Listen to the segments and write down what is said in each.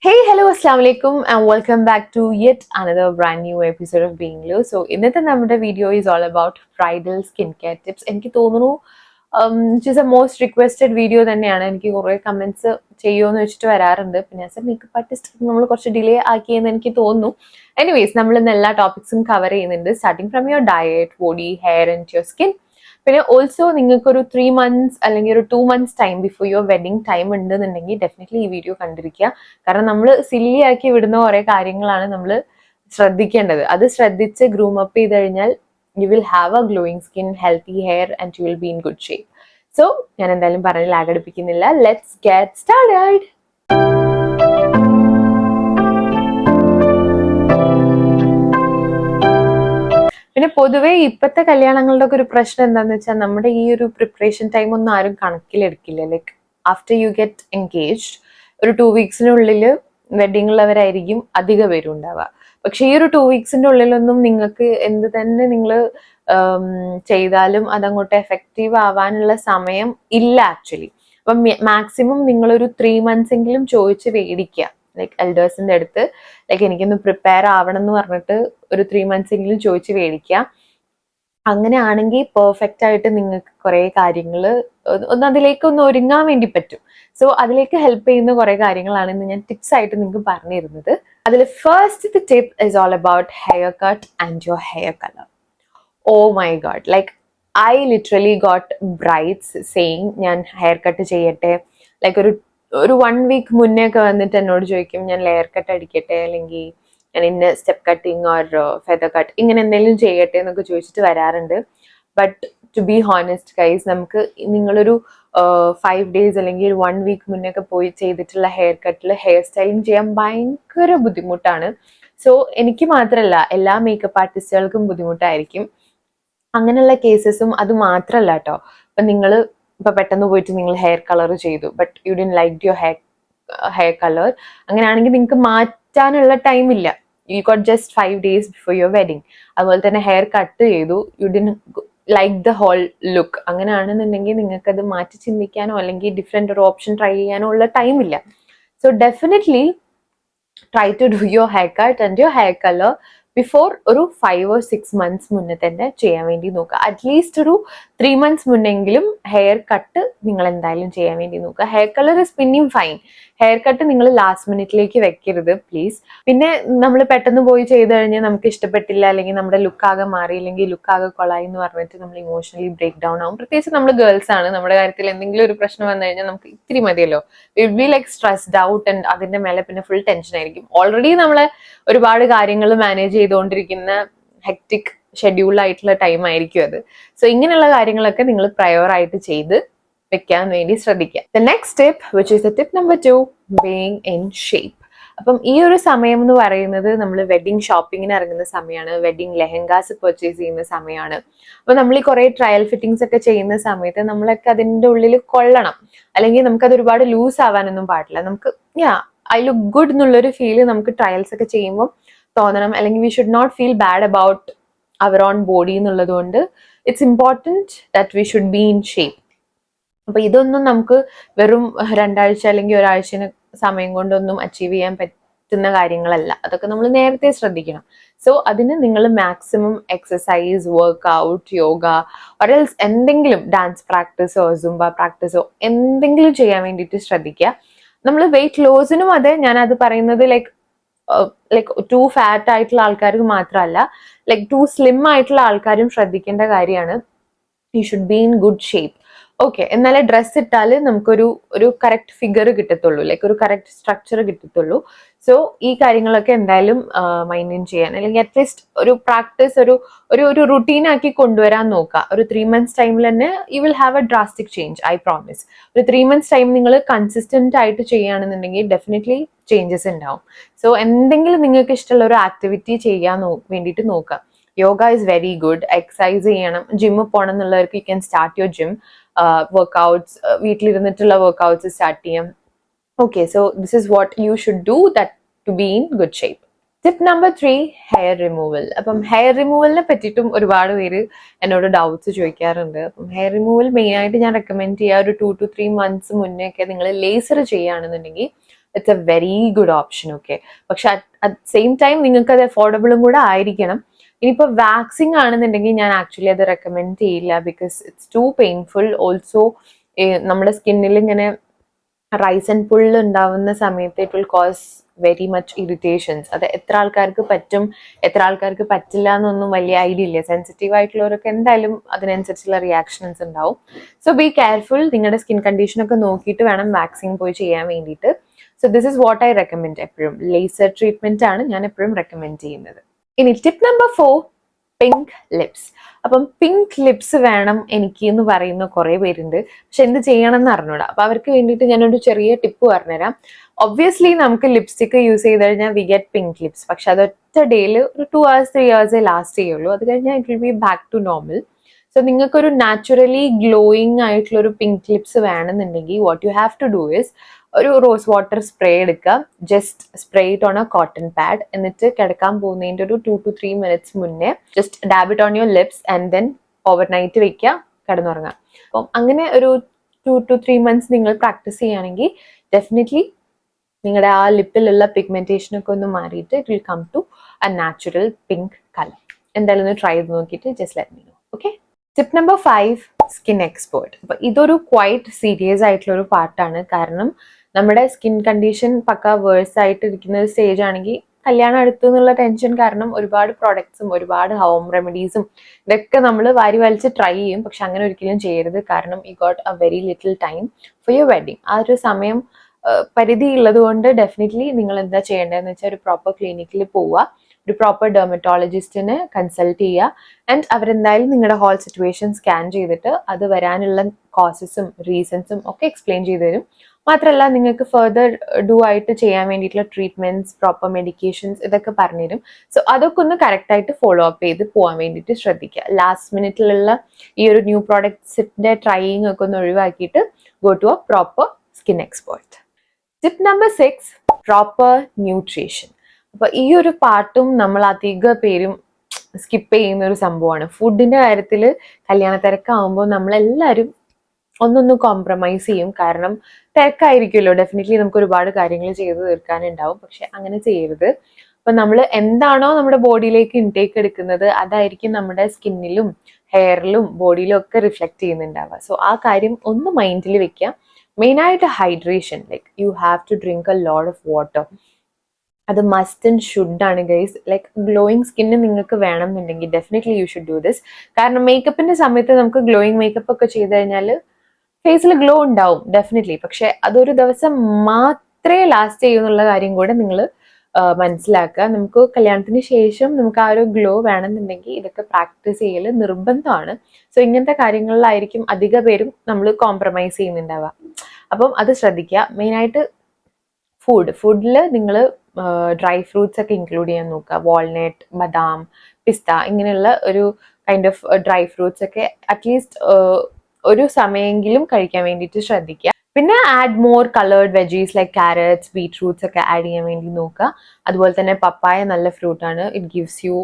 Hey, hello, assalamu alaikum, and welcome back to yet another brand new episode of Being Low. So, ഇന്നത്തെ നമ്മുടെ video is all about bridal skincare tips. എനിക്ക് തോന്നുന്നു which is a most requested video തന്നെയാണ്. എനിക്ക് കുറേ comments ചെയ്യുമോയെന്ന് വെച്ചിട്ട് വരാറുണ്ട്. പിന്നെ ആസ് എ മേക്കപ്പ് ആർട്ടിസ്റ്റ് നമ്മൾ കുറച്ച് ഡിലേ ആക്കിയെന്ന് എനിക്ക് തോന്നുന്നു. എനിവേസ് നമ്മൾ ഇന്ന് എല്ലാ ടോപ്പിക്സും കവർ ചെയ്യുന്നുണ്ട്, starting from your diet, body, hair and your skin. പിന്നെ ഓൾസോ നിങ്ങൾക്ക് ഒരു 3 months അല്ലെങ്കിൽ ഒരു 2 months time before your wedding time ഉണ്ടെന്നുണ്ടെങ്കിൽ ഡെഫിനറ്റ്ലി ഈ വീഡിയോ കണ്ടിരിക്കുക. കാരണം നമ്മൾ സില്ലി ആക്കി വിടുന്ന കുറെ കാര്യങ്ങളാണ് നമ്മൾ ശ്രദ്ധിക്കേണ്ടത്. അത് ശ്രദ്ധിച്ച് ഗ്രൂം അപ്പ് ചെയ്ത് കഴിഞ്ഞാൽ you will have a glowing skin, healthy hair and you will be in good shape. So ഞാൻ എന്തായാലും പറഞ്ഞ് ലാഗ് അടുപ്പിക്കുന്നില്ല. Let's get started. പിന്നെ പൊതുവെ ഇപ്പോഴത്തെ കല്യാണങ്ങളുടെ ഒക്കെ ഒരു പ്രശ്നം എന്താണെന്ന് വെച്ചാൽ നമ്മുടെ ഈ ഒരു പ്രിപ്പറേഷൻ ടൈം ഒന്നും ആരും കണക്കിലെടുക്കില്ല. Like after you get engaged ഒരു 2 weeksനുള്ളിൽ വെഡിങ് ഉള്ളവരായിരിക്കും അധിക പേരും ഉണ്ടാവുക. പക്ഷെ ഈ ഒരു 2 weeksന്റെ ഉള്ളിലൊന്നും നിങ്ങൾക്ക് എന്ത് തന്നെ നിങ്ങൾ ചെയ്താലും അതങ്ങോട്ട് എഫക്റ്റീവ് ആവാനുള്ള സമയം ഇല്ല ആക്ച്വലി. അപ്പം മാക്സിമം നിങ്ങളൊരു 3 months എങ്കിലും ചോദിച്ച് മേടിക്കുക. ലൈക്ക് എൽഡേഴ്സിന്റെ അടുത്ത് ലൈക്ക് എനിക്കൊന്ന് പ്രിപ്പയർ ആവണം എന്ന് പറഞ്ഞിട്ട് ഒരു 3 months എങ്കിലും ചോദിച്ച് മേടിക്കുക. അങ്ങനെയാണെങ്കിൽ പെർഫെക്റ്റ് ആയിട്ട് നിങ്ങൾക്ക് കുറെ കാര്യങ്ങൾ ഒന്ന് അതിലേക്ക് ഒന്ന് ഒരുങ്ങാൻ വേണ്ടി പറ്റും. സോ അതിലേക്ക് ഹെൽപ്പ് ചെയ്യുന്ന കുറെ കാര്യങ്ങളാണ് ഇന്ന് ഞാൻ ടിപ്സ് ആയിട്ട് നിങ്ങൾക്ക് പറഞ്ഞു തരുന്നത്. അതിൽ first tip is all about haircut and your hair colour. Oh my god, like I literally got brides saying ഞാൻ ഹെയർ കട്ട് ചെയ്യട്ടെ. ലൈക്ക് ഒരു 1 week മുന്നേ ഒക്കെ വന്നിട്ട് എന്നോട് ചോദിക്കും ഞാൻ ലെയർ കട്ട് അടിക്കട്ടെ, അല്ലെങ്കിൽ ഞാൻ ഇന്ന step cutting or feather cut ഇങ്ങനെ എന്തെങ്കിലും ചെയ്യട്ടെ എന്നൊക്കെ ചോദിച്ചിട്ട് വരാറുണ്ട്. But to be honest guys, നമുക്ക് നിങ്ങളൊരു 5 days അല്ലെങ്കിൽ ഒരു 1 week മുന്നേ ഒക്കെ പോയി ചെയ്തിട്ടുള്ള ഹെയർ കട്ടിൽ ഹെയർ സ്റ്റൈലിംഗ് ചെയ്യാൻ ഭയങ്കര ബുദ്ധിമുട്ടാണ്. സോ എനിക്ക് മാത്രമല്ല എല്ലാ മേക്കപ്പ് ആർട്ടിസ്റ്റുകൾക്കും ബുദ്ധിമുട്ടായിരിക്കും. അങ്ങനെയുള്ള കേസസും അത് മാത്രമല്ല കേട്ടോ. ഇപ്പം നിങ്ങൾ ഇപ്പം പെട്ടെന്ന് പോയിട്ട് നിങ്ങൾ ഹെയർ കളർ ചെയ്തു, but you didn't like your hair colour. അങ്ങനെയാണെങ്കിൽ നിങ്ങൾക്ക് മാറ്റാനുള്ള ടൈം ഇല്ല. You got just 5 days before your wedding. അതുപോലെ തന്നെ ഹെയർ കട്ട് ചെയ്തു, you didn't like the whole look. അങ്ങനെയാണെന്നുണ്ടെങ്കിൽ നിങ്ങൾക്ക് അത് മാറ്റി ചിന്തിക്കാനോ അല്ലെങ്കിൽ ഡിഫറെന്റ് ഒരു ഓപ്ഷൻ ട്രൈ ചെയ്യാനോ ഉള്ള ടൈം ഇല്ല. So definitely try to do your haircut and your hair colour before ഒരു 5 or 6 months മുന്നേ തന്നെ ചെയ്യാൻ വേണ്ടി നോക്കുക. അറ്റ്ലീസ്റ്റ് ഒരു 3 months മുന്നെങ്കിലും ഹെയർ കട്ട് നിങ്ങൾ എന്തായാലും ചെയ്യാൻ വേണ്ടി നോക്കുക. ഹെയർ കളർ ഇസ് പിന്നെയും ഫൈൻ, ഹെയർ കട്ട് നിങ്ങൾ ലാസ്റ്റ് മിനിറ്റിലേക്ക് വെക്കരുത് പ്ലീസ്. പിന്നെ നമ്മൾ പെട്ടെന്ന് പോയി ചെയ്ത് കഴിഞ്ഞാൽ നമുക്ക് ഇഷ്ടപ്പെട്ടില്ല, അല്ലെങ്കിൽ നമ്മുടെ ലുക്ക് ആകെ മാറിയില്ലെങ്കിൽ ലുക്ക് ആകെ കൊളായി എന്ന് പറഞ്ഞിട്ട് നമ്മൾ ഇമോഷണലി ബ്രേക്ക് ഡൗൺ ആവും. പ്രത്യേകിച്ച് നമ്മൾ ഗേൾസ് ആണ്, നമ്മുടെ കാര്യത്തിൽ എന്തെങ്കിലും ഒരു പ്രശ്നം വന്നു കഴിഞ്ഞാൽ നമുക്ക് ഇത്തിരി മതിയല്ലോ, will be like stressed out and അതിന്റെ മേലെ പിന്നെ ഫുൾ ടെൻഷൻ ആയിരിക്കും. ഓൾറെഡി നമ്മളെ ഒരുപാട് കാര്യങ്ങൾ മാനേജ് ചെയ്തുകൊണ്ടിരിക്കുന്ന ഹെക്ടിക് ഷെഡ്യൂൾ ആയിട്ടുള്ള ടൈം ആയിരിക്കും അത്. സോ ഇങ്ങനെയുള്ള കാര്യങ്ങളൊക്കെ നിങ്ങൾ പ്രയോറായിട്ട് ചെയ്ത് വെക്കാൻ വേണ്ടി ശ്രദ്ധിക്കുക. The next tip which is the tip number 2, being in shape. അപ്പം ഈ ഒരു സമയം എന്ന് പറയുന്നത് നമ്മൾ വെഡിങ് ഷോപ്പിങ്ങിന് ഇറങ്ങുന്ന സമയമാണ്, വെഡിങ് ലെഹങ്കാസ് പർച്ചേസ് ചെയ്യുന്ന സമയമാണ്. അപ്പൊ നമ്മൾ ഈ കുറെ ട്രയൽ ഫിറ്റിംഗ്സ് ഒക്കെ ചെയ്യുന്ന സമയത്ത് നമ്മളൊക്കെ അതിൻ്റെ ഉള്ളിൽ കൊള്ളണം, അല്ലെങ്കിൽ നമുക്കത് ഒരുപാട് ലൂസ് ആവാനൊന്നും പാടില്ല. നമുക്ക് ഐ ലുക്ക് ഗുഡ് എന്നുള്ളൊരു ഫീല് നമുക്ക് ട്രയൽസ് ഒക്കെ ചെയ്യുമ്പോൾ തോന്നണം, അല്ലെങ്കിൽ we should not feel bad about our own body എന്നുള്ളത് കൊണ്ട് it's important that we should be in shape. അപ്പൊ ഇതൊന്നും നമുക്ക് വെറും 2 ആഴ്ച അല്ലെങ്കിൽ ഒരാഴ്ചന് സമയം കൊണ്ടൊന്നും അച്ചീവ് ചെയ്യാൻ പറ്റുന്ന കാര്യങ്ങളല്ല. അതൊക്കെ നമ്മൾ നേരത്തെ ശ്രദ്ധിക്കണം. സോ അതിന് നിങ്ങൾ maximum exercise, workout, yoga or else എന്തെങ്കിലും ഡാൻസ് പ്രാക്ടീസോ സുംബ പ്രാക്ടീസോ എന്തെങ്കിലും ചെയ്യാൻ വേണ്ടിയിട്ട് ശ്രദ്ധിക്കുക. നമ്മൾ വെയിറ്റ് ലോസിനും അതെ ഞാനത് പറയുന്നത് ലൈക്ക് ടു ഫാറ്റ് ആയിട്ടുള്ള ആൾക്കാർക്ക് മാത്രമല്ല, ലൈക്ക് ടു സ്ലിം ആയിട്ടുള്ള ആൾക്കാരും ശ്രദ്ധിക്കേണ്ട കാര്യമാണ്. You should be in good shape. Okay, എന്നാലേ ഡ്രസ്സ് ഇട്ടാൽ നമുക്കൊരു കറക്റ്റ് ഫിഗർ കിട്ടത്തുള്ളൂ, ലൈക്ക് ഒരു കറക്റ്റ് സ്ട്രക്ചർ കിട്ടത്തുള്ളൂ. സോ ഈ കാര്യങ്ങളൊക്കെ എന്തായാലും മെയിൻറ്റെയിൻ ചെയ്യാൻ, അല്ലെങ്കിൽ അറ്റ്ലീസ്റ്റ് ഒരു പ്രാക്ടീസ് ഒരു റുട്ടീൻ ആക്കി കൊണ്ടുവരാൻ നോക്കുക. ഒരു 3 months ടൈമിൽ തന്നെ U will have A drastic change, I promise. ഒരു 3 months ടൈം നിങ്ങൾ കൺസിസ്റ്റന്റ് ആയിട്ട് ചെയ്യുകയാണെന്നുണ്ടെങ്കിൽ ഡെഫിനറ്റ്ലി ചേഞ്ചസ് ഉണ്ടാവും. സോ എന്തെങ്കിലും നിങ്ങൾക്ക് ഇഷ്ടമുള്ള ഒരു ആക്ടിവിറ്റി ചെയ്യാൻ വേണ്ടിയിട്ട് നോക്കുക. Yoga is very good. Exercise ചെയ്യണം, ജിമ്മിൽ പോകണം എന്നുള്ളവർക്ക് you can start your gym workouts. വീട്ടിലിരുന്നിട്ടുള്ള വർക്ക്ഔട്ട്സ് സ്റ്റാർട്ട് ചെയ്യാം. Okay, so this is what you should do that to be in good shape. Tip number 3, hair removal. അപ്പം ഹെയർ റിമൂവലിനെ പറ്റിയിട്ടും ഒരുപാട് പേര് എന്നോട് ഡൗട്ട്സ് ചോദിക്കാറുണ്ട്. അപ്പം ഹെയർ റിമൂവൽ മെയിൻ ആയിട്ട് ഞാൻ റെക്കമെൻഡ് ചെയ്യുക ഒരു 2 to 3 months മുന്നേ ഒക്കെ നിങ്ങൾ ലേസർ ചെയ്യുകയാണെന്നുണ്ടെങ്കിൽ it's A very good option. Okay, പക്ഷെ അറ്റ് സെയിം ടൈം നിങ്ങൾക്ക് അത് അഫോർഡബിളും കൂടെ ആയിരിക്കണം. ഇനിയിപ്പോൾ വാക്സിൻ ആണെന്നുണ്ടെങ്കിൽ ഞാൻ ആക്ച്വലി അത് റെക്കമെൻഡ് ചെയ്യില്ല, because it's too painful. Also നമ്മുടെ സ്കിന്നിൽ ഇങ്ങനെ റൈസ് ആൻഡ് പുൾ ഉണ്ടാവുന്ന സമയത്ത് it will cause very much irritations. അത് എത്ര ആൾക്കാർക്ക് പറ്റും, എത്ര ആൾക്കാർക്ക് പറ്റില്ല എന്നൊന്നും വലിയ ഐഡിയ ഇല്ല. സെൻസിറ്റീവ് ആയിട്ടുള്ളവരൊക്കെ എന്തായാലും അതിനനുസരിച്ചുള്ള റിയാക്ഷൻസ് ഉണ്ടാവും. So be careful. നിങ്ങളുടെ സ്കിൻ കണ്ടീഷനൊക്കെ നോക്കിയിട്ട് വേണം വാക്സിൻ പോയി ചെയ്യാൻ വേണ്ടിയിട്ട്. So this is what I recommend. എപ്പോഴും ലേസർ ട്രീറ്റ്മെന്റ് ആണ് ഞാൻ എപ്പോഴും റെക്കമെൻഡ് ചെയ്യുന്നത്. ഇനി ടിപ്പ് നമ്പർ 4, പിങ്ക് ലിപ്സ്. അപ്പം പിങ്ക് ലിപ്സ് വേണം എനിക്ക് എന്ന് പറയുന്ന കുറേ പേരുണ്ട്, പക്ഷെ എന്ത് ചെയ്യണം എന്ന് അറിഞ്ഞൂടാ. അപ്പൊ അവർക്ക് വേണ്ടിയിട്ട് ഞാനൊരു ചെറിയ ടിപ്പ് പറഞ്ഞുതരാം. ഒബ്വിയസ്ലി നമുക്ക് ലിപ്സ്റ്റിക് യൂസ് ചെയ്ത് കഴിഞ്ഞാൽ വി ഗെറ്റ് പിങ്ക് ലിപ്സ്, പക്ഷെ അത് ഒറ്റ ഡേയിൽ ഒരു 2 hours 3 hours ലാസ്റ്റ് ചെയ്യുള്ളൂ. അത് കഴിഞ്ഞാൽ it will be back to normal. So നിങ്ങൾക്കൊരു നാച്ചുറലി ഗ്ലോയിങ് ആയിട്ടുള്ള ഒരു പിങ്ക് ലിപ്സ് വേണമെന്നുണ്ടെങ്കിൽ what you have to do is ഒരു റോസ് വാട്ടർ സ്പ്രേ എടുക്കുക. Just spray it on a cotton pad. എന്നിട്ട് കിടക്കാൻ പോകുന്നതിൻ്റെ ഒരു 2 to 3 minutes മുന്നേ just dab it on your lips and then overnight വെക്കുക, കിടന്നുറങ്ങാം. അപ്പം അങ്ങനെ ഒരു 2 to 3 months നിങ്ങൾ പ്രാക്ടീസ് ചെയ്യുകയാണെങ്കിൽ ഡെഫിനറ്റ്ലി നിങ്ങളുടെ ആ ലിപ്പിലുള്ള പിഗ്മെന്റേഷൻ ഒക്കെ ഒന്ന് മാറിയിട്ട് it will come to a natural pink colour. എന്തായാലും ഒന്ന് ട്രൈ ചെയ്ത് നോക്കിയിട്ട് just let me know. Okay. Tip number 5, skin expert. അപ്പൊ ഇതൊരു ക്വൈറ്റ് സീരിയസ് ആയിട്ടുള്ള ഒരു പാർട്ടാണ്. കാരണം നമ്മുടെ സ്കിൻ കണ്ടീഷൻ പക്ക വേഴ്സ് ആയിട്ട് ഇരിക്കുന്ന ഒരു സ്റ്റേജ് ആണെങ്കിൽ കല്യാണം അടുത്തു എന്നുള്ള ടെൻഷൻ കാരണം ഒരുപാട് പ്രോഡക്ട്സും ഒരുപാട് ഹോം റെമഡീസും ഇതൊക്കെ നമ്മൾ വാരി വലിച്ച് ട്രൈ ചെയ്യും. പക്ഷെ അങ്ങനെ ഒരിക്കലും ചെയ്യരുത്. കാരണം you got A very little time for your wedding. ആ ഒരു സമയം പരിധി ഉള്ളത് കൊണ്ട് ഡെഫിനറ്റ്ലി നിങ്ങൾ എന്താ ചെയ്യേണ്ടതെന്ന് വെച്ചാൽ ഒരു പ്രോപ്പർ ക്ലിനിക്കിൽ പോവുക, ഒരു പ്രോപ്പർ ഡെർമറ്റോളജിസ്റ്റിനെ കൺസൾട്ട് ചെയ്യുക. ആൻഡ് അവരെന്തായാലും നിങ്ങളുടെ ഹോൾ സിറ്റുവേഷൻ സ്കാൻ ചെയ്തിട്ട് അത് വരാനുള്ള കോസസും റീസൺസും ഒക്കെ എക്സ്പ്ലെയിൻ ചെയ്തു തരും. മാത്രമല്ല നിങ്ങൾക്ക് ഫെർദർ ഡു ആയിട്ട് ചെയ്യാൻ വേണ്ടിയിട്ടുള്ള ട്രീറ്റ്മെന്റ്സ്, പ്രോപ്പർ മെഡിക്കേഷൻസ് ഇതൊക്കെ പറഞ്ഞുതരും. സോ അതൊക്കെ ഒന്ന് കറക്റ്റായിട്ട് ഫോളോ അപ്പ് ചെയ്ത് പോകാൻ വേണ്ടിയിട്ട് ശ്രദ്ധിക്കുക. ലാസ്റ്റ് മിനിറ്റിലുള്ള ഈ ഒരു ന്യൂ പ്രോഡക്ട്സിന്റെ ട്രൈയിങ് ഒക്കെ ഒന്ന് ഒഴിവാക്കിയിട്ട് go to a proper skin expert. Tip number 6, proper nutrition. അപ്പൊ ഈ ഒരു പാർട്ടും നമ്മൾ അധിക പേരും സ്കിപ്പ് ചെയ്യുന്ന ഒരു സംഭവമാണ്. ഫുഡിന്റെ കാര്യത്തിൽ കല്യാണ തിരക്കാവുമ്പോൾ നമ്മളെല്ലാവരും ഒന്നൊന്ന് കോംപ്രമൈസ് ചെയ്യും. കാരണം തിരക്കായിരിക്കുമല്ലോ, ഡെഫിനറ്റ്ലി നമുക്ക് ഒരുപാട് കാര്യങ്ങൾ ചെയ്ത് തീർക്കാനുണ്ടാവും. പക്ഷെ അങ്ങനെ ചെയ്യരുത്. അപ്പൊ നമ്മൾ എന്താണോ നമ്മുടെ ബോഡിയിലേക്ക് ഇൻടേക്ക് എടുക്കുന്നത് അതായിരിക്കും നമ്മുടെ സ്കിന്നിലും ഹെയറിലും ബോഡിയിലും ഒക്കെ റിഫ്ലക്ട് ചെയ്യുന്നുണ്ടാവുക. സോ ആ കാര്യം ഒന്ന് മൈൻഡിൽ വെക്കുക. മെയിനായിട്ട് hydration, like you have to drink a lot of water. അത് മസ്റ്റ് ആൻഡ് ഷുഡ് ആണ് ഗൈസ്. ലൈക്ക് ഗ്ലോയിങ് സ്കിന്ന് നിങ്ങൾക്ക് വേണമെന്നുണ്ടെങ്കിൽ definitely you should do this. കാരണം മേക്കപ്പിന്റെ സമയത്ത് നമുക്ക് ഗ്ലോയിങ് മേക്കപ്പ് ഒക്കെ ചെയ്ത് കഴിഞ്ഞാൽ ഫേസിൽ ഗ്ലോ ഉണ്ടാവും ഡെഫിനറ്റ്ലി. പക്ഷെ അതൊരു ദിവസം മാത്രമേ ലാസ്റ്റ് ചെയ്യൂ എന്നുള്ള കാര്യം കൂടെ നിങ്ങൾ മനസ്സിലാക്കുക. നമുക്ക് കല്യാണത്തിന് ശേഷം നമുക്ക് ആ ഒരു ഗ്ലോ വേണമെന്നുണ്ടെങ്കിൽ ഇതൊക്കെ പ്രാക്ടീസ് ചെയ്യൽ നിർബന്ധമാണ്. സോ ഇങ്ങനത്തെ കാര്യങ്ങളിലായിരിക്കും അധിക പേരും നമ്മൾ കോംപ്രമൈസ് ചെയ്യുന്നുണ്ടാവുക. അപ്പം അത് ശ്രദ്ധിക്കുക. മെയിനായിട്ട് ഫുഡിൽ നിങ്ങൾ ഡ്രൈ ഫ്രൂട്ട്സ് ഒക്കെ ഇൻക്ലൂഡ് ചെയ്യാൻ നോക്കുക. വാൾനട്ട്, ബദാം, പിസ്ത ഇങ്ങനെയുള്ള ഒരു കൈൻഡ് ഓഫ് ഡ്രൈ ഫ്രൂട്ട്സ് ഒക്കെ അറ്റ്ലീസ്റ്റ് ഒരു സമയമെങ്കിലും കഴിക്കാൻ വേണ്ടിയിട്ട് ശ്രദ്ധിക്കുക. പിന്നെ add more coloured veggies like carrots, beetroots ഒക്കെ ആഡ് ചെയ്യാൻ വേണ്ടി നോക്കുക. അതുപോലെ തന്നെ പപ്പായ നല്ല ഫ്രൂട്ടാണ്. ഇറ്റ് ഗിവ്സ് യു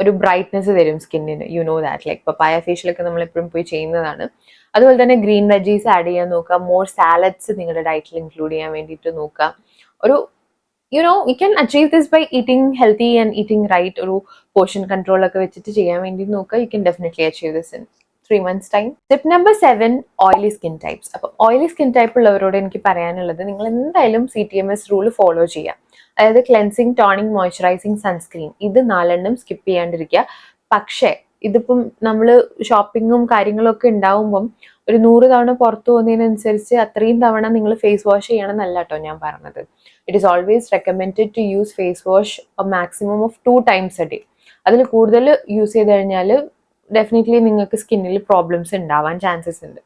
ഒരു ബ്രൈറ്റ്നെസ് തരും സ്കിന്നിന്. You know that. ലൈക്ക് പപ്പായ ഫേഷ്യലൊക്കെ നമ്മൾ എപ്പോഴും പോയി ചെയ്യുന്നതാണ്. അതുപോലെ തന്നെ ഗ്രീൻ വെജീസ് ആഡ് ചെയ്യാൻ നോക്കുക. മോർ സാലഡ്സ് നിങ്ങളുടെ ഡയറ്റിൽ ഇൻക്ലൂഡ് ചെയ്യാൻ വേണ്ടിയിട്ട് നോക്കുക. ഒരു you can achieve this by eating healthy and eating right. ഒരു പോർഷൻ കൺട്രോൾ ഒക്കെ വെച്ചിട്ട് ചെയ്യാൻ വേണ്ടി നോക്കുക. You can definitely achieve this in 3 months time. Tip number 7, oily skin types. അപ്പൊ ഓയിലി സ്കിൻ ടൈപ്പ് ഉള്ളവരോട് എനിക്ക് പറയാനുള്ളത്, നിങ്ങൾ എന്തായാലും CTMS റൂൾ ഫോളോ ചെയ്യുക. അതായത് ക്ലെൻസിങ്, ടോണിങ്, മോയ്സ്ചറൈസിങ്, സൺസ്ക്രീൻ, ഇത് 4 സ്കിപ്പ് ചെയ്യാണ്ടിരിക്കുക. പക്ഷേ ഇതിപ്പം നമ്മൾ ഷോപ്പിങ്ങും കാര്യങ്ങളും ഒക്കെ ഉണ്ടാവുമ്പം ഒരു 100 തവണ പുറത്തു പോകുന്നതിനനുസരിച്ച് അത്രയും തവണ നിങ്ങൾ ഫേസ് വാഷ് ചെയ്യണം എന്നല്ല കേട്ടോ ഞാൻ പറഞ്ഞത്. It is always recommended to use face wash maximum of 2 times a day. അതിൽ കൂടുതൽ യൂസ് ചെയ്ത് കഴിഞ്ഞാൽ ഡെഫിനറ്റ്ലി നിങ്ങൾക്ക് സ്കിന്നിൽ പ്രോബ്ലംസ് ഉണ്ടാവാൻ ചാൻസസ് ഉണ്ട്.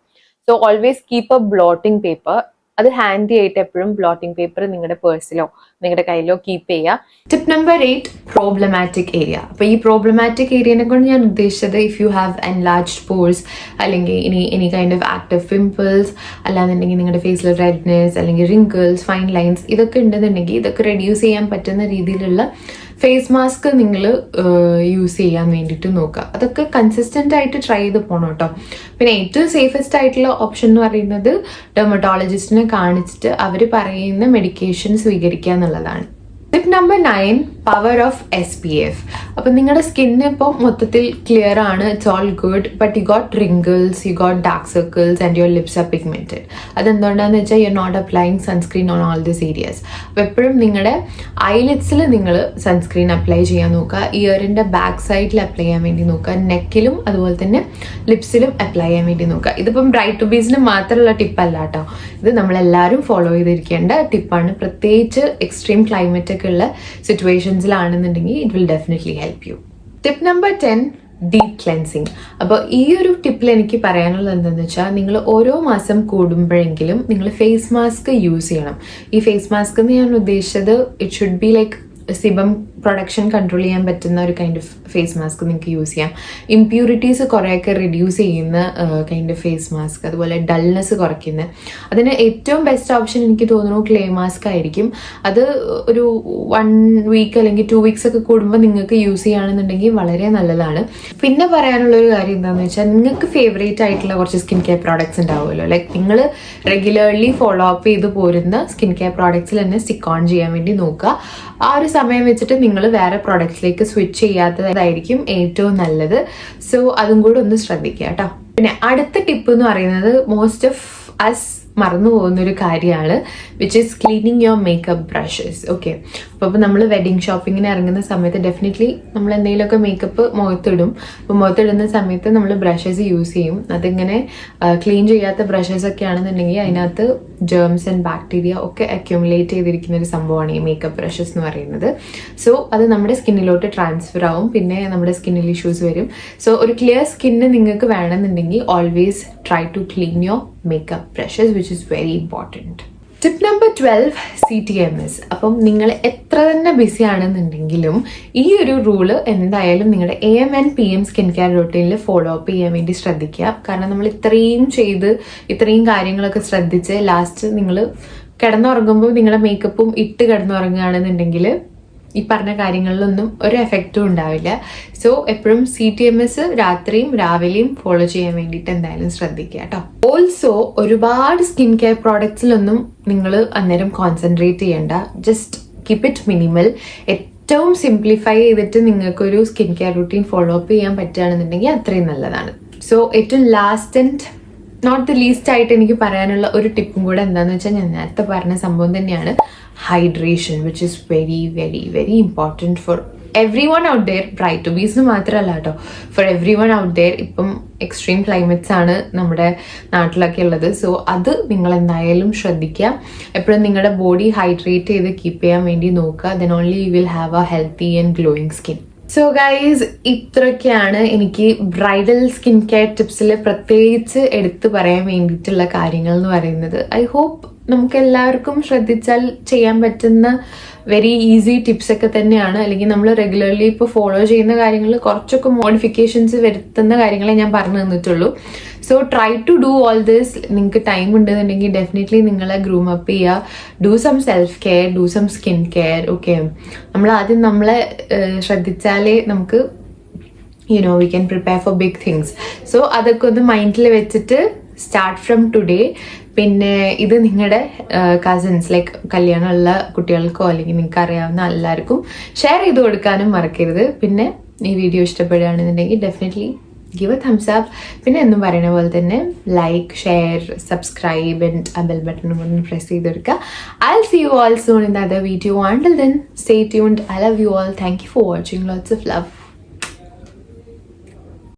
So always keep a blotting paper. അത് ഹാൻഡി ആയിട്ട് എപ്പോഴും ബ്ലോട്ടിംഗ് പേപ്പർ നിങ്ങളുടെ പേഴ്സിലോ നിങ്ങളുടെ കയ്യിലോ കീപ്പ് ചെയ്യുക. Tip number 8, problematic area. അപ്പോൾ ഈ പ്രോബ്ലമാറ്റിക് ഏരിയനെ കൊണ്ട് ഞാൻ ഉദ്ദേശിച്ചത് if you have enlarged pores, അല്ലെങ്കിൽ any kind of active pimples, അല്ലാന്നുണ്ടെങ്കിൽ നിങ്ങളുടെ ഫേസിൽ റെഡ്നെസ് അല്ലെങ്കിൽ റിങ്കിൾസ്, ഫൈൻ ലൈൻസ് ഇതൊക്കെ ഉണ്ടെന്നുണ്ടെങ്കിൽ ഇതൊക്കെ റെഡ്യൂസ് ചെയ്യാൻ പറ്റുന്ന രീതിയിലുള്ള ഫേസ് മാസ്ക് നിങ്ങൾ യൂസ് ചെയ്യാൻ വേണ്ടിയിട്ട് നോക്കുക. അതൊക്കെ കൺസിസ്റ്റൻ്റ് ആയിട്ട് ട്രൈ ചെയ്ത് പോകണം കേട്ടോ. പിന്നെ ഏറ്റവും സേഫസ്റ്റ് ആയിട്ടുള്ള ഓപ്ഷൻ എന്ന് പറയുന്നത് ഡെർമറ്റോളജിസ്റ്റിനെ കാണിച്ചിട്ട് അവർ പറയുന്ന മെഡിക്കേഷൻ സ്വീകരിക്കുക എന്നുള്ളതാണ്. Tip number 9, power of SPF. അപ്പം നിങ്ങളുടെ സ്കിന്ന് ഇപ്പോൾ മൊത്തത്തിൽ ക്ലിയർ ആണ്, it's all good, but you got wrinkles, you got dark circles and your lips are pigmented. അതെന്തുകൊണ്ടാന്ന് വെച്ചാൽ you are not applying sunscreen on all these areas. അപ്പോൾ എപ്പോഴും നിങ്ങളുടെ ഐലിഡ്സിൽ നിങ്ങൾ സൺസ്ക്രീൻ അപ്ലൈ ചെയ്യാൻ നോക്കുക, ഇയറിൻ്റെ ബാക്ക് സൈഡിൽ അപ്ലൈ ചെയ്യാൻ വേണ്ടി നോക്കുക, നെക്കിലും അതുപോലെ തന്നെ ലിപ്സിലും അപ്ലൈ ചെയ്യാൻ വേണ്ടി നോക്കുക. ഇതിപ്പം ബ്രൈറ്റ് ടു ബീസിന് മാത്രമുള്ള ടിപ്പല്ല കേട്ടോ, ഇത് നമ്മളെല്ലാവരും ഫോളോ ചെയ്തിരിക്കേണ്ട ടിപ്പാണ്. പ്രത്യേകിച്ച് എക്സ്ട്രീം ക്ലൈമറ്റ് ഒക്കെ ഉള്ള സിറ്റുവേഷൻസിലാണെന്നുണ്ടെങ്കിൽ it will definitely help you. Tip number 10, deep cleansing. അപ്പോൾ ഈ ഒരു ടിപ്പിൽ എനിക്ക് പറയാനുള്ളത് എന്താണെന്ന് വെച്ചാൽ, നിങ്ങൾ ഓരോ മാസം കൂടുമ്പോഴെങ്കിലും നിങ്ങൾ ഫേസ് മാസ്ക് യൂസ് ചെയ്യണം. ഈ ഫേസ് മാസ്ക് എന്ന് ഞാൻ ഉദ്ദേശിച്ചത് it should be like sebum production control ചെയ്യാൻ പറ്റുന്ന ഒരു കൈൻഡ് ഓഫ് ഫേസ് മാസ്ക് നിങ്ങൾക്ക് യൂസ് ചെയ്യാം. ഇംപ്യൂരിറ്റീസ് കുറേയൊക്കെ റിഡ്യൂസ് ചെയ്യുന്ന കൈൻഡ് ഓഫ് ഫേസ് മാസ്ക്, അതുപോലെ ഡൾനെസ് കുറയ്ക്കുന്ന. അതിന് ഏറ്റവും ബെസ്റ്റ് ഓപ്ഷൻ എനിക്ക് തോന്നുന്നു ക്ലേ മാസ്ക് ആയിരിക്കും. അത് ഒരു 1 വീക്ക് അല്ലെങ്കിൽ 2 വീക്സ് ഒക്കെ കൂടുമ്പോൾ നിങ്ങൾക്ക് യൂസ് ചെയ്യുകയാണെന്നുണ്ടെങ്കിൽ വളരെ നല്ലതാണ്. പിന്നെ പറയാനുള്ളൊരു കാര്യം എന്താണെന്ന് വെച്ചാൽ, നിങ്ങൾക്ക് ഫേവറേറ്റ് ആയിട്ടുള്ള കുറച്ച് സ്കിൻ കെയർ പ്രോഡക്ട്സ് ഉണ്ടാവുമല്ലോ, ലൈക്ക് നിങ്ങൾ റെഗുലർലി ഫോളോ അപ്പ് ചെയ്ത് പോരുന്ന സ്കിൻ കെയർ പ്രോഡക്ട്സിൽ തന്നെ സ്റ്റിക്ക് ഓൺ ചെയ്യാൻ വേണ്ടി നോക്കുക. ആ ഒരു സമയം വെച്ചിട്ട് നിങ്ങൾ വേറെ പ്രോഡക്ട്സിലേക്ക് സ്വിച്ച് ചെയ്യാത്തതായിരിക്കും ഏറ്റവും നല്ലത്. സോ അതും കൂടെ ഒന്ന് ശ്രദ്ധിക്കുക കേട്ടോ. പിന്നെ അടുത്ത ടിപ്പ് എന്ന് പറയുന്നത് മോസ്റ്റ് ഓഫ് അസ് മറന്നു പോകുന്നൊരു കാര്യമാണ്, which is cleaning your makeup brushes. Okay, അപ്പോൾ നമ്മൾ വെഡിങ് ഷോപ്പിങ്ങിന് ഇറങ്ങുന്ന സമയത്ത് ഡെഫിനറ്റ്ലി നമ്മൾ എന്തെങ്കിലുമൊക്കെ മേക്കപ്പ് മുഖത്തിടും. അപ്പോൾ മുഖത്തിടുന്ന സമയത്ത് നമ്മൾ ബ്രഷസ് യൂസ് ചെയ്യും. അതിങ്ങനെ ക്ലീൻ ചെയ്യാത്ത ബ്രഷസ് ഒക്കെ ആണെന്നുണ്ടെങ്കിൽ അതിനകത്ത് ജേംസ് ആൻഡ് ബാക്ടീരിയ ഒക്കെ അക്യുമുലേറ്റ് ചെയ്തിരിക്കുന്ന ഒരു സംഭവമാണ് ഈ മേക്കപ്പ് ബ്രഷസ് എന്ന് പറയുന്നത്. സോ അത് നമ്മുടെ സ്കിന്നിലോട്ട് ട്രാൻസ്ഫർ ആവും, പിന്നെ നമ്മുടെ സ്കിന്നിൽ ഇഷ്യൂസ് വരും. സോ ഒരു ക്ലിയർ സ്കിന്ന് നിങ്ങൾക്ക് വേണമെന്നുണ്ടെങ്കിൽ always try to clean your makeup brushes, which is very important. Tip number 12, CTMS. അപ്പം നിങ്ങൾ എത്ര തന്നെ ബിസി ആണെന്നുണ്ടെങ്കിലും ഈ ഒരു റൂള് എന്തായാലും നിങ്ങളുടെ AM and PM skin care റൂട്ടീനിൽ ഫോളോ അപ്പ് ചെയ്യാൻ വേണ്ടി ശ്രദ്ധിക്കുക. കാരണം നമ്മൾ ഇത്രയും ചെയ്ത് ഇത്രയും കാര്യങ്ങളൊക്കെ ശ്രദ്ധിച്ച് ലാസ്റ്റ് നിങ്ങൾ കിടന്നുറങ്ങുമ്പോൾ നിങ്ങളുടെ മേക്കപ്പും ഇട്ട് കിടന്നുറങ്ങുകയാണെന്നുണ്ടെങ്കിൽ ഈ പറഞ്ഞ കാര്യങ്ങളിലൊന്നും ഒരു എഫക്റ്റും ഉണ്ടാവില്ല. സോ എപ്പോഴും CTMS രാത്രിയും രാവിലെയും ഫോളോ ചെയ്യാൻ വേണ്ടിയിട്ട് എന്തായാലും ശ്രദ്ധിക്കുക കേട്ടോ. ഓൾസോ ഒരുപാട് സ്കിൻ കെയർ പ്രോഡക്ട്സിലൊന്നും നിങ്ങൾ അന്നേരം കോൺസെൻട്രേറ്റ് ചെയ്യേണ്ട, ജസ്റ്റ് കീപ് ഇറ്റ് മിനിമൽ. ഏറ്റവും സിംപ്ലിഫൈ ചെയ്തിട്ട് നിങ്ങൾക്കൊരു skin care routine follow up ചെയ്യാൻ പറ്റുകയാണെന്നുണ്ടെങ്കിൽ അത്രയും നല്ലതാണ്. സോ ഏറ്റവും last and not the least ആയിട്ട് എനിക്ക് പറയാനുള്ള ഒരു ടിപ്പും കൂടെ എന്താണെന്ന് വെച്ചാൽ, ഞാൻ നേരത്തെ പറഞ്ഞ സംഭവം തന്നെയാണ്, hydration, which is very very very important for everyone out there. Brides to ബീസിന് മാത്രമല്ല കേട്ടോ, for everyone out there. ഇപ്പം എക്സ്ട്രീം ക്ലൈമറ്റ്സ് ആണ് നമ്മുടെ നാട്ടിലൊക്കെ ഉള്ളത്. സോ അത് നിങ്ങൾ എന്തായാലും ശ്രദ്ധിക്കുക. എപ്പോഴും നിങ്ങളുടെ ബോഡി ഹൈഡ്രേറ്റ് ചെയ്ത് കീപ്പ് ചെയ്യാൻ വേണ്ടി നോക്കുക. Then only you will have A healthy and glowing skin. So guys, ഇത്രയൊക്കെയാണ് എനിക്ക് ബ്രൈഡൽ സ്കിൻ കെയർ ടിപ്സിൽ പ്രത്യേകിച്ച് എടുത്തു പറയാൻ വേണ്ടിയിട്ടുള്ള കാര്യങ്ങൾ എന്ന് പറയുന്നത്. ഐ ഹോപ്പ് നമുക്ക് എല്ലാവർക്കും ശ്രദ്ധിച്ചാൽ ചെയ്യാൻ പറ്റുന്ന വെരി ഈസി ടിപ്സ് ഒക്കെ തന്നെയാണ്. അല്ലെങ്കിൽ നമ്മൾ റെഗുലർലി ഇപ്പോൾ ഫോളോ ചെയ്യുന്ന കാര്യങ്ങൾ കുറച്ചൊക്കെ മോഡിഫിക്കേഷൻസ് വരുത്തുന്ന കാര്യങ്ങളെ ഞാൻ പറഞ്ഞു തന്നിട്ടുള്ളൂ. So try to do all this. നിങ്ങൾക്ക് ടൈം ഉണ്ടെന്നുണ്ടെങ്കിൽ ഡെഫിനറ്റ്ലി നിങ്ങളെ ഗ്രൂം അപ്പ് ചെയ്യുക. Do some self care, do some skin care. Okay, നമ്മൾ ആദ്യം നമ്മളെ ശ്രദ്ധിച്ചാലേ നമുക്ക് we can prepare for big things. So അതൊക്കെ ഒന്ന് മൈൻഡിൽ വെച്ചിട്ട് സ്റ്റാർട്ട് ഫ്രം ടുഡേ. പിന്നെ ഇത് നിങ്ങളുടെ കസിൻസ്, ലൈക്ക് കല്യാണമുള്ള കുട്ടികൾക്കോ അല്ലെങ്കിൽ നിങ്ങൾക്ക് അറിയാവുന്ന എല്ലാവർക്കും ഷെയർ ചെയ്ത് കൊടുക്കാനും മറക്കരുത്. പിന്നെ ഈ വീഡിയോ ഇഷ്ടപ്പെടുകയാണെന്നുണ്ടെങ്കിൽ definitely give a thumbs up. പിന്നെ എന്നും പറയുന്ന പോലെ തന്നെ ലൈക്ക്, ഷെയർ, സബ്സ്ക്രൈബ് ആൻഡ് ആ ബെൽ ബട്ടൺ ഒന്ന് പ്രസ് ചെയ്തെടുക്കുക. I'll see you all soon in the other video. Until then, stay tuned. I love you all. Thank you for watching. Lots of love.